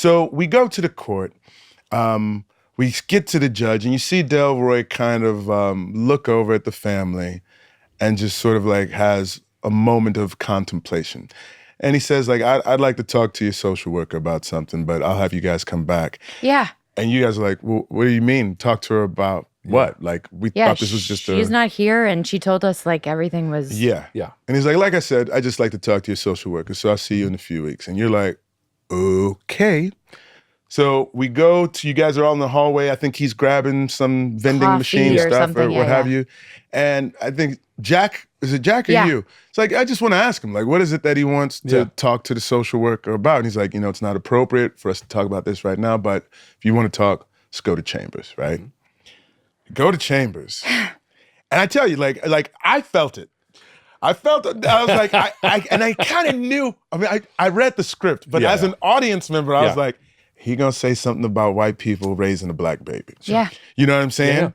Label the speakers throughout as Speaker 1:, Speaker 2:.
Speaker 1: So we go to the court. We get to the judge, and you see Delroy kind of look over at the family and just sort of like has a moment of contemplation. And he says, like, I'd like to talk to your social worker about something, but I'll have you guys come back.
Speaker 2: Yeah.
Speaker 1: And you guys are like, well, what do you mean? Talk to her about what? Like, we thought this was just
Speaker 2: she's not here, and she told us, like, everything was...
Speaker 1: Yeah. And he's like I said, I just like to talk to your social worker, so I'll see you in a few weeks. And you're like, okay. So we go to, you guys are all in the hallway. I think he's grabbing some vending machine stuff or what have you. And I think Jack, is it Jack or you? It's like, I just want to ask him, like, what is it that he wants to talk to the social worker about? And he's like, it's not appropriate for us to talk about this right now, but if you want to talk, let's go to Chambers, right? Go to Chambers. And I tell you, like I felt it. I felt it. I was like, I kind of knew. I mean, I read the script, but as an audience member, I was like, he gonna say something about white people raising a black baby.
Speaker 2: Yeah.
Speaker 1: You know what I'm saying?
Speaker 3: Yeah.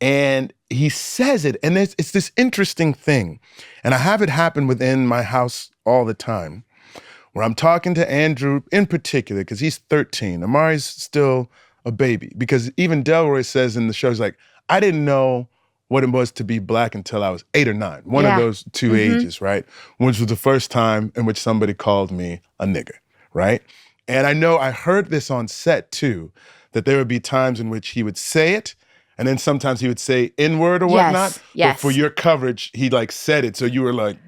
Speaker 1: And he says it, and it's this interesting thing. And I have it happen within my house all the time, where I'm talking to Andrew in particular, because he's 13. Amari's still a baby. Because even Delroy says in the show, he's like, I didn't know what it was to be black until I was 8 or 9. One of those two ages, right? Which was the first time in which somebody called me a nigger, right? And I know I heard this on set too, that there would be times in which he would say it, and then sometimes he would say N-word or whatnot.
Speaker 2: Yes.
Speaker 1: But for your coverage, he like said it, so you were like,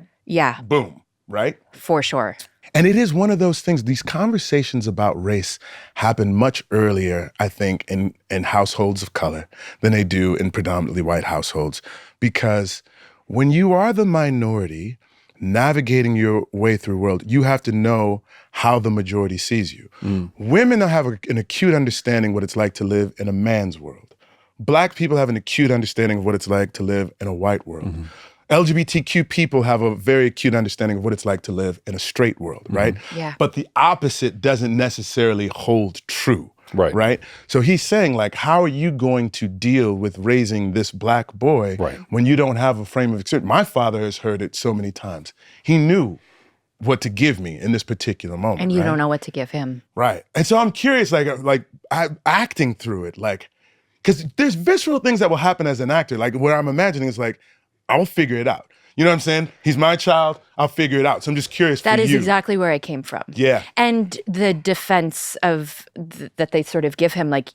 Speaker 1: boom, right?
Speaker 2: For sure.
Speaker 1: And it is one of those things, these conversations about race happen much earlier, I think, in households of color than they do in predominantly white households. Because when you are the minority navigating your way through the world, you have to know how the majority sees you. Women have an acute understanding what it's like to live in a man's world. Black people have an acute understanding of what it's like to live in a white world. LGBTQ people have a very acute understanding of what it's like to live in a straight world, right?
Speaker 2: Yeah.
Speaker 1: But the opposite doesn't necessarily hold true, right? So he's saying, like, how are you going to deal with raising this black boy when you don't have a frame of experience? My father has heard it so many times. He knew what to give me in this particular moment.
Speaker 2: And you don't know what to give him.
Speaker 1: Right. And so I'm curious, like I'm acting through it, like, because there's visceral things that will happen as an actor. Like, what I'm imagining is like, I'll figure it out. You know what I'm saying? He's my child. I'll figure it out. So I'm just curious for you.
Speaker 2: That is exactly where I came from.
Speaker 1: Yeah.
Speaker 2: And the defense of that they sort of give him, like,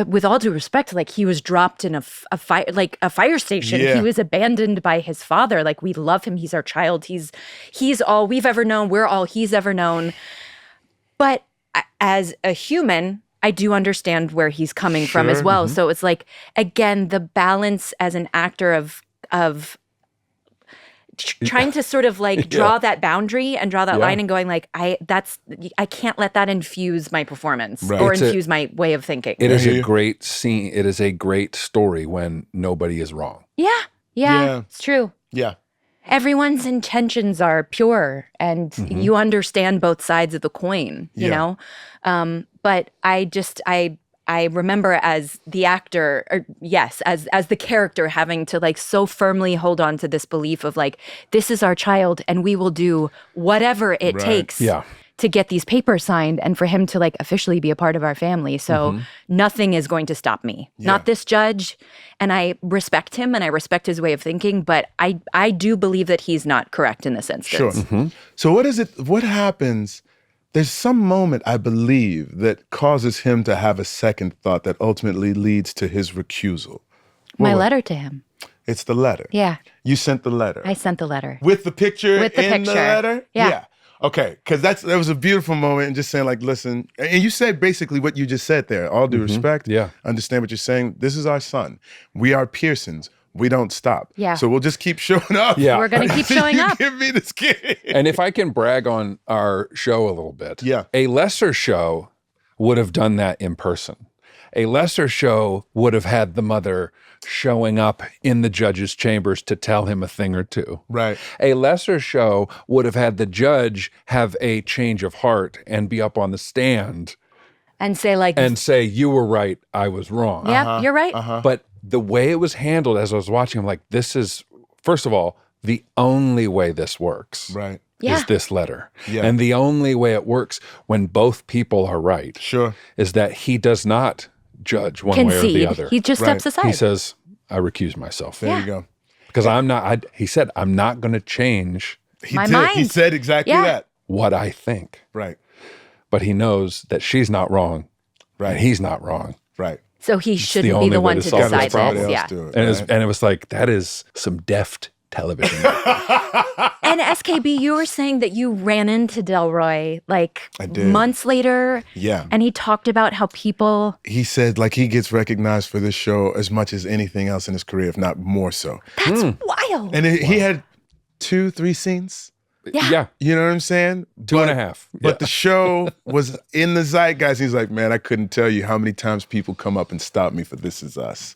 Speaker 2: with all due respect, like, he was dropped in a fire station.
Speaker 1: Yeah.
Speaker 2: He was abandoned by his father. Like, we love him. He's our child. He's all we've ever known. We're all he's ever known. But as a human, I do understand where he's coming from as well. So it's like, again, the balance as an actor of trying to sort of like draw that boundary and draw that line and going like, I can't let that infuse my performance or infuse my way of thinking.
Speaker 3: It is a great scene. It is a great story when nobody is wrong.
Speaker 2: Yeah, it's true.
Speaker 1: Yeah.
Speaker 2: Everyone's intentions are pure and you understand both sides of the coin, you know? But I remember as the actor, or as the character having to like so firmly hold on to this belief of like, this is our child and we will do whatever it takes to get these papers signed and for him to like officially be a part of our family. So nothing is going to stop me. Not this judge. And I respect him and I respect his way of thinking, but I do believe that he's not correct in this instance.
Speaker 1: Sure. So what happens? There's some moment, I believe, that causes him to have a second thought that ultimately leads to his recusal.
Speaker 2: My letter to him.
Speaker 1: It's the letter.
Speaker 2: Yeah.
Speaker 1: You sent the letter.
Speaker 2: I sent the letter.
Speaker 1: With the picture in the letter?
Speaker 2: Yeah.
Speaker 1: Okay, because that was a beautiful moment and just saying like, listen, and you said basically what you just said there, all due respect, understand what you're saying. This is our son. We are Pearsons. We don't stop.
Speaker 2: Yeah.
Speaker 1: So we'll just keep showing up.
Speaker 3: Yeah.
Speaker 2: We're going to keep showing up.
Speaker 1: Give me this kid.
Speaker 3: And if I can brag on our show a little bit, a lesser show would have done that in person. A lesser show would have had the mother showing up in the judge's chambers to tell him a thing or two.
Speaker 1: Right.
Speaker 3: A lesser show would have had the judge have a change of heart and be up on the stand
Speaker 2: and say,
Speaker 3: you were right, I was wrong.
Speaker 2: Yeah, you're right.
Speaker 3: But the way it was handled as I was watching, I'm like, this is, first of all, the only way this works.
Speaker 1: Right.
Speaker 3: is this letter.
Speaker 1: Yeah.
Speaker 3: And the only way it works when both people are right is that he does not judge one way or the other.
Speaker 2: He just steps aside.
Speaker 3: He says, I recuse myself.
Speaker 1: There you go.
Speaker 3: Because he said, I'm not going to change
Speaker 2: my mind.
Speaker 1: He said exactly that.
Speaker 3: What I think.
Speaker 1: Right.
Speaker 3: But he knows that she's not wrong. Right. And he's not wrong.
Speaker 1: Right.
Speaker 2: So he shouldn't be the one to decide this. Yeah.
Speaker 3: And it was like, that is some deft television.
Speaker 2: And SKB, you were saying that you ran into Delroy months later.
Speaker 1: Yeah.
Speaker 2: And he talked about how people...
Speaker 1: He said he gets recognized for this show as much as anything else in his career, if not more so.
Speaker 2: That's wild.
Speaker 1: And he had 2-3 scenes.
Speaker 3: Yeah.
Speaker 1: You know what I'm saying?
Speaker 3: 2.5.
Speaker 1: But the show was in the zeitgeist. He's like, man, I couldn't tell you how many times people come up and stop me for This Is Us.